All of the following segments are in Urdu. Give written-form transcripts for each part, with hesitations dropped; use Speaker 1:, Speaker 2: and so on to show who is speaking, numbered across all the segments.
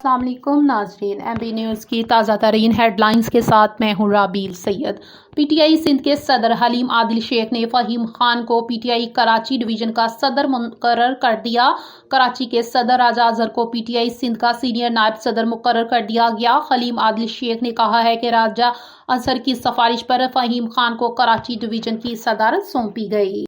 Speaker 1: السلام علیکم ناظرین، ایم بی نیوز کی تازہ ترین ہیڈ لائنز کے ساتھ میں ہوں رابیل سید۔ پی ٹی آئی سندھ کے صدر حلیم عادل شیخ نے فہیم خان کو P T I Karachi division کا صدر مقرر کر دیا۔ کراچی کے صدر راجہ اظہر کو پی ٹی آئی سندھ کا سینئر نائب صدر مقرر کر دیا گیا۔ حلیم عادل شیخ نے کہا ہے کہ راجہ اظہر کی سفارش پر فہیم خان کو کراچی ڈویژن کی صدارت سونپی گئی۔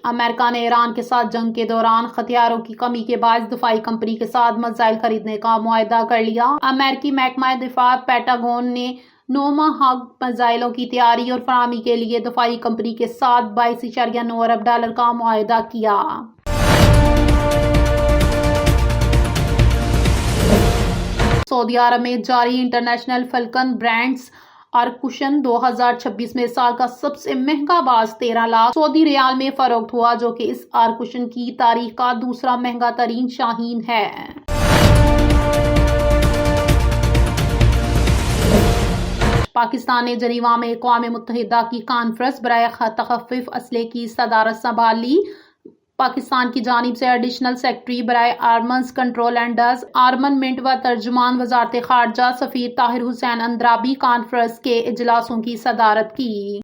Speaker 1: امریکہ نے ایران کے ساتھ جنگ کے دوران ہتھیاروں کی کمی کے باعث دفاعی کمپنی کے ساتھ میزائل خریدنے کا معاہدہ کر لیا۔ امریکی محکمہ دفاع پینٹاگون نے ٹوماہاک میزائلوں کی تیاری اور فراہمی کے لیے دفاعی کمپنی کے ساتھ $22.9 ارب کا معاہدہ کیا۔ سعودی عرب میں جاری انٹرنیشنل فلکن برانڈز آرکشن 2026 میں سال کا سب سے مہنگا باز 13 لاکھ سعودی ریال میں فروخت ہوا، جو کہ اس آرکشن کی تاریخ کا دوسرا مہنگا ترین شاہین ہے۔ پاکستان نے جنیوا میں اقوام متحدہ کی کانفرنس برائے تخفیف اسلحے کی صدارت سنبھال لی۔ پاکستان کی جانب سے ایڈیشنل سیکرٹری برائے arms control and does armament و ترجمان وزارت خارجہ سفیر طاہر حسین اندرابی کانفرنس کے اجلاسوں کی صدارت کی۔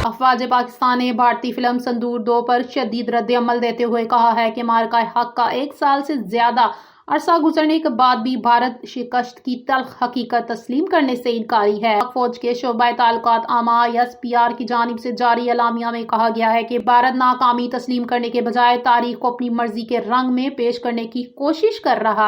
Speaker 1: افواج پاکستان نے بھارتی فلم سندور 2 پر شدید رد عمل دیتے ہوئے کہا ہے کہ معرکہ حق کا 1 سال سے زیادہ عرصہ گزرنے کے بعد بھی بھارت شکست کی تلخ حقیقت تسلیم کرنے سے انکاری ہے۔ پاک فوج کے شعبہ تعلقات عامہ (SPR) کی جانب سے جاری اعلامیہ میں کہا گیا ہے کہ بھارت ناکامی تسلیم کرنے کے بجائے تاریخ کو اپنی مرضی کے رنگ میں پیش کرنے کی کوشش کر رہا ہے۔